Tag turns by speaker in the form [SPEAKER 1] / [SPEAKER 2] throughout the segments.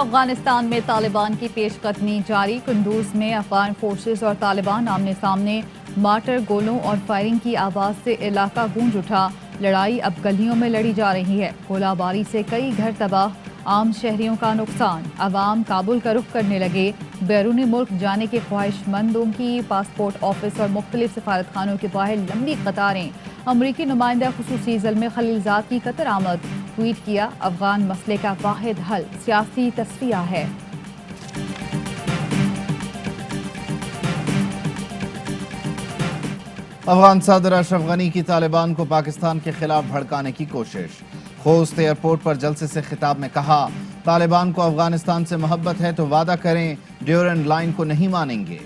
[SPEAKER 1] افغانستان میں طالبان کی پیش قدمی جاری، کندوز میں افغان فورسز اور طالبان آمنے سامنے، مارٹر گولوں اور فائرنگ کی آواز سے علاقہ گونج اٹھا، لڑائی اب گلیوں میں لڑی جا رہی ہے، گولہ باری سے کئی گھر تباہ، عام شہریوں کا نقصان، عوام کابل کا رخ کرنے لگے، بیرونی ملک جانے کے خواہش مندوں کی پاسپورٹ آفس اور مختلف سفارت خانوں کے باہر لمبی قطاریں، امریکی نمائندہ خصوصی زلمے خلیلزاد کی قطر آمد، ٹویٹ کیا افغان مسئلے کا واحد حل سیاسی تصفیہ ہے۔
[SPEAKER 2] افغان صدر اشرف غنی کی طالبان کو پاکستان کے خلاف بھڑکانے کی کوشش، خوست ایئرپورٹ پر جلسے سے خطاب میں کہا طالبان کو افغانستان سے محبت ہے تو وعدہ کریں ڈیورنڈ لائن کو نہیں مانیں گے۔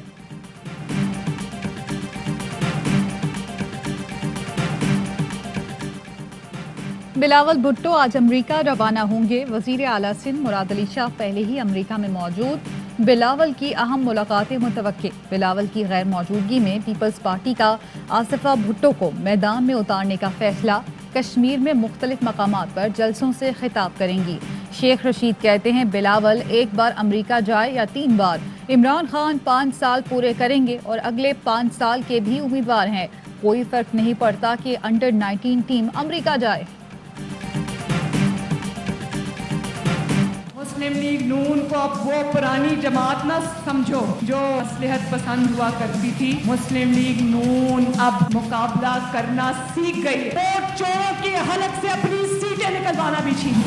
[SPEAKER 1] بلاول بھٹو آج امریکہ روانہ ہوں گے، وزیر اعلیٰ سندھ مراد علی شاہ پہلے ہی امریکہ میں موجود، بلاول کی اہم ملاقاتیں متوقع، بلاول کی غیر موجودگی میں پیپلز پارٹی کا آصفہ بھٹو کو میدان میں اتارنے کا فیصلہ، کشمیر میں مختلف مقامات پر جلسوں سے خطاب کریں گی۔ شیخ رشید کہتے ہیں بلاول ایک بار امریکہ جائے یا 3 بار، عمران خان 5 سال پورے کریں گے اور اگلے 5 سال کے بھی امیدوار ہیں، کوئی فرق نہیں پڑتا کہ انڈر 19 ٹیم امریکہ جائے۔
[SPEAKER 3] مسلم لیگ نون کو اب وہ پرانی جماعت نہ سمجھو جو مصلحت پسند ہوا کرتی تھی، مسلم لیگ نون اب مقابلہ کرنا سیکھ گئی، ووٹ چوروں کی حلق سے اپنی سیٹیں نکلوانا بھی سیکھی۔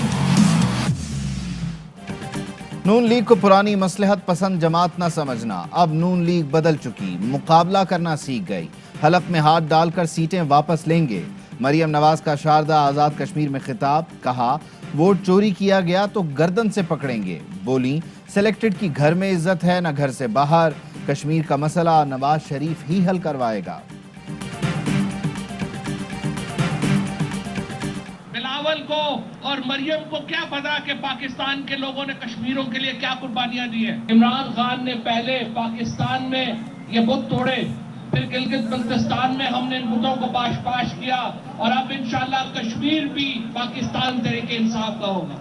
[SPEAKER 2] نون لیگ کو پرانی مصلحت پسند جماعت نہ سمجھنا، اب نون لیگ بدل چکی، مقابلہ کرنا سیکھ گئی، حلق میں ہاتھ ڈال کر سیٹیں واپس لیں گے۔ مریم نواز کا شاردہ آزاد کشمیر میں خطاب، کہا ووٹ چوری کیا گیا تو گردن سے پکڑیں گے، بولیں سلیکٹڈ کی گھر میں عزت ہے نہ گھر سے باہر، کشمیر کا مسئلہ نواز شریف ہی حل کروائے گا۔
[SPEAKER 4] بلاول کو اور مریم کو کیا پتا کہ پاکستان کے لوگوں نے کشمیروں کے لیے کیا قربانیاں دی ہیں۔ عمران خان نے پہلے پاکستان میں یہ بت توڑے، پھر گلگت بلتستان میں ہم نے ان بتوں کو پاش کیا، اور اب انشاءاللہ کشمیر بھی پاکستان تحریک انصاف کا ہوگا۔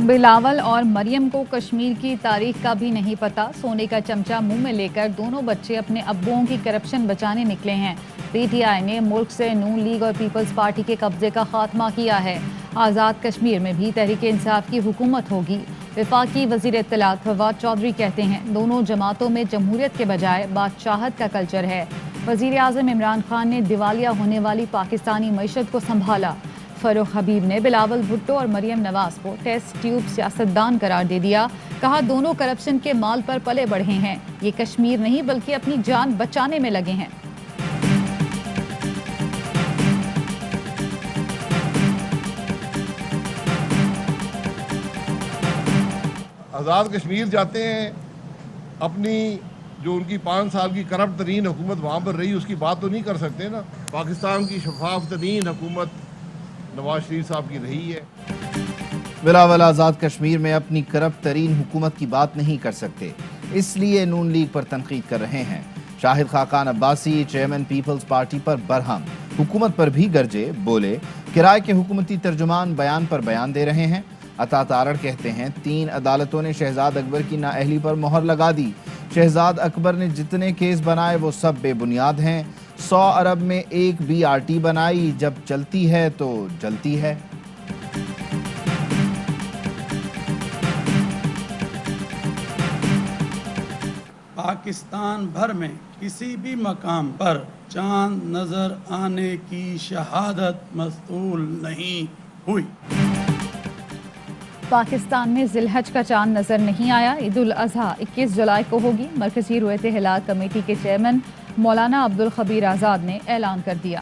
[SPEAKER 1] بلاول اور مریم کو کشمیر کی تاریخ کا بھی نہیں پتا، سونے کا چمچہ منہ میں لے کر دونوں بچے اپنے ابوؤں کی کرپشن بچانے نکلے ہیں۔ پی ٹی آئی نے ملک سے نون لیگ اور پیپلز پارٹی کے قبضے کا خاتمہ کیا ہے، آزاد کشمیر میں بھی تحریک انصاف کی حکومت ہوگی۔ وفاقی وزیر اطلاعات فواد چودھری کہتے ہیں دونوں جماعتوں میں جمہوریت کے بجائے بادشاہت کا کلچر ہے۔ وزیر اعظم عمران خان نے دیوالیہ ہونے والی پاکستانی معیشت کو سنبھالا۔ فروخ حبیب نے بلاول بھٹو اور مریم نواز کو ٹیسٹ ٹیوب سیاستدان قرار دے دیا، کہا دونوں کرپشن کے مال پر پلے بڑھے ہیں، یہ کشمیر نہیں بلکہ اپنی جان بچانے میں لگے ہیں۔
[SPEAKER 5] آزاد کشمیر جاتے ہیں، اپنی جو ان کی 5 سال کی کرپٹ ترین حکومت وہاں پر رہی اس کی بات تو نہیں کر سکتے نا۔ پاکستان کی شفاف ترین حکومت نواز شریف صاحب کی رہی ہے۔
[SPEAKER 2] بلاول آزاد کشمیر میں اپنی کرپٹ ترین حکومت کی بات نہیں کر سکتے، اس لیے نون لیگ پر تنقید کر رہے ہیں۔ شاہد خاقان عباسی چیئرمین پیپلز پارٹی پر برہم، حکومت پر بھی گرجے، بولے کرائے کے حکومتی ترجمان بیان پر بیان دے رہے ہیں۔ عطا تارڑ کہتے ہیں 3 عدالتوں نے شہزاد اکبر کی نااہلی پر مہر لگا دی، شہزاد اکبر نے جتنے کیس بنائے وہ سب بے بنیاد ہیں، 100 ارب میں ایک BRT بنائی، جب چلتی ہے تو جلتی ہے۔
[SPEAKER 6] پاکستان بھر میں کسی بھی مقام پر چاند نظر آنے کی شہادت مستول نہیں ہوئی۔
[SPEAKER 1] پاکستان میں ذی الحج کا چاند نظر نہیں آیا، عید الاضحیٰ 21 جولائی کو ہوگی، مرکزی رویت ہلال کمیٹی کے چیئرمین مولانا عبدالخبیر آزاد نے اعلان کر دیا۔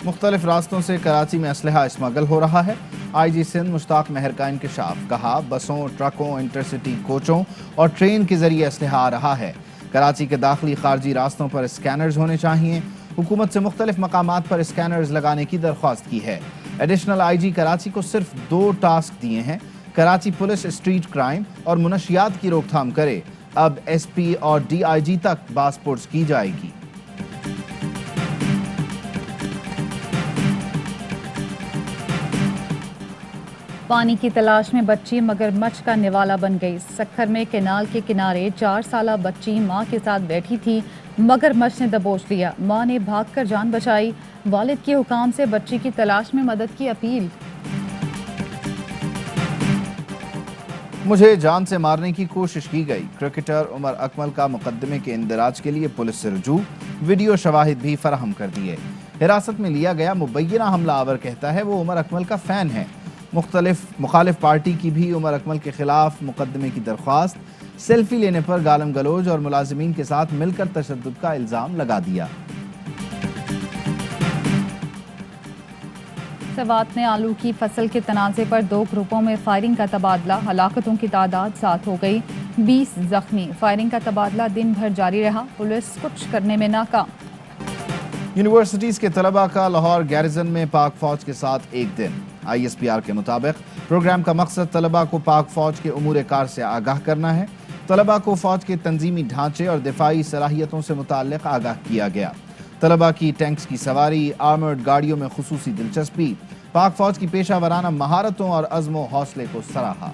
[SPEAKER 2] مختلف راستوں سے کراچی میں اسلحہ اسمگل ہو رہا ہے، آئی جی سندھ مشتاق مہر کا انکشاف، کہا بسوں، ٹرکوں، انٹرسٹی کوچوں اور ٹرین کے ذریعے اسلحہ آ رہا ہے۔ کراچی کے داخلی خارجی راستوں پر اسکینرز ہونے چاہیے، حکومت سے مختلف مقامات پر اسکینرز لگانے کی درخواست کی ہے۔ ایڈیشنل آئی جی کراچی کو صرف 2 ٹاسک دیے ہیں، کراچی پولیس اسٹریٹ کرائم اور منشیات کی روک تھام کرے، اب ایس پی اور DIG تک پاسپورٹس کی جائے گی۔
[SPEAKER 1] پانی کی تلاش میں بچی مگرمچھ کا نوالا بن گئی. سکھر میں کینال کے کنارے 4 سالہ بچی ماں کے ساتھ بیٹھی تھی. مگرمچھ نے دبوچ لیا. ماں نے بھاگ کر جان بچائی. والد کے حکام سے بچی کی تلاش میں مدد کی اپیل.
[SPEAKER 2] مجھے جان سے مارنے کی کوشش کی گئی. کرکٹر عمر اکمل کا مقدمے کے اندراج کے لیے پولیس سے رجوع. ویڈیو شواہد بھی فراہم کر دیے. حراست میں لیا گیا مبینہ حملہ آور کہتا ہے وہ عمر اکمل کا فین ہے. مخالف پارٹی کی بھی عمر اکمل کے خلاف مقدمے کی درخواست. سیلفی لینے پر گالم گلوچ اور ملازمین کے ساتھ مل کر تشدد کا الزام لگا دیا.
[SPEAKER 1] سوات میں آلو کی فصل کے تنازع پر 2 گروپوں میں فائرنگ کا تبادلہ. ہلاکتوں کی تعداد 7 ہو گئی. 20 زخمی. فائرنگ کا تبادلہ دن بھر جاری رہا. پولیس کچھ کرنے میں ناکام.
[SPEAKER 2] یونیورسٹیز کے طلباء کا لاہور گیریزن میں پاک فوج کے ساتھ ایک دن. ISPR کے مطابق پروگرام کا مقصد طلباء کو پاک فوج کے امور کار سے آگاہ کرنا ہے. طلباء کو فوج کے تنظیمی ڈھانچے اور دفاعی صلاحیتوں سے متعلق آگاہ کیا گیا. طلباء کی ٹینکس کی سواری، آرمرڈ گاڑیوں میں خصوصی دلچسپی، پاک فوج کی پیشہ ورانہ مہارتوں اور عزم و حوصلے کو سراہا.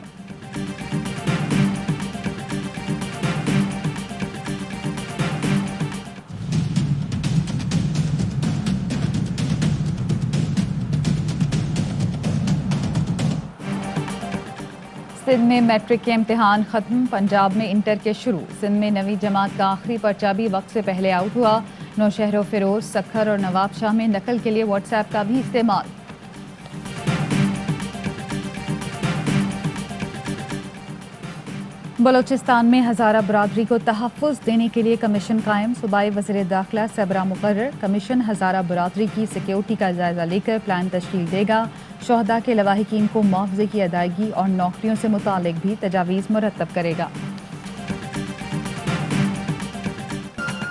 [SPEAKER 1] سندھ میں میٹرک کے امتحان ختم. پنجاب میں انٹر کے شروع. سندھ میں 9ویں جماعت کا آخری پرچہ بھی وقت سے پہلے آؤٹ ہوا. نوشہر و فیروز، سکھر اور نواب شاہ میں نقل کے لیے واٹس ایپ کا بھی استعمال. بلوچستان میں ہزارہ برادری کو تحفظ دینے کے لیے کمیشن قائم. صوبائی وزیر داخلہ صبرا مقرر. کمیشن ہزارہ برادری کی سیکیورٹی کا جائزہ لے کر پلان تشکیل دے گا. شہداء کے لواحقین کو معاوضے کی ادائیگی اور نوکریوں سے متعلق بھی تجاویز مرتب کرے گا.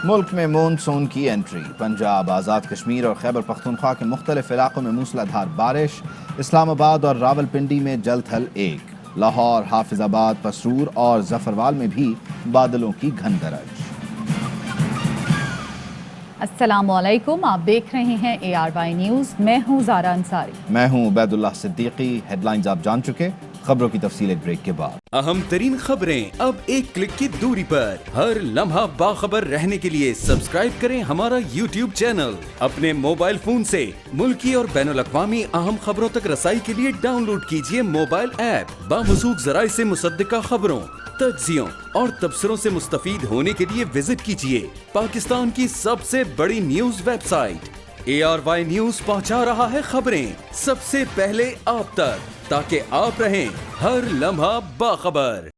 [SPEAKER 2] ملک میں مون سون کی انٹری. پنجاب، آزاد کشمیر اور خیبر پختونخوا کے مختلف علاقوں میں موسلا دھار بارش. اسلام آباد اور راولپنڈی میں جل تھل ایک. لاہور، حافظ آباد، پسرور اور ظفروال میں بھی بادلوں کی گھن درج.
[SPEAKER 1] السلام علیکم، آپ دیکھ رہے ہیں ARY نیوز. میں ہوں زارا انصاری.
[SPEAKER 2] میں ہوں عبید اللہ صدیقی. ہیڈ لائنز آپ جان چکے. خبروں کی تفصیل ایک بریک کے بعد.
[SPEAKER 7] اہم ترین خبریں اب ایک کلک کی دوری پر. ہر لمحہ باخبر رہنے کے لیے سبسکرائب کریں ہمارا YouTube چینل. اپنے موبائل فون سے ملکی اور بین الاقوامی اہم خبروں تک رسائی کے لیے ڈاؤن لوڈ کیجیے موبائل ایپ. باموثوق ذرائع سے مصدقہ خبروں، تجزیوں اور تبصروں سے مستفید ہونے کے لیے وزٹ کیجیے پاکستان کی سب سے بڑی news web site. ARY news پہنچا رہا ہے خبریں سب سے پہلے آپ تک، تاکہ آپ رہیں ہر لمحہ باخبر.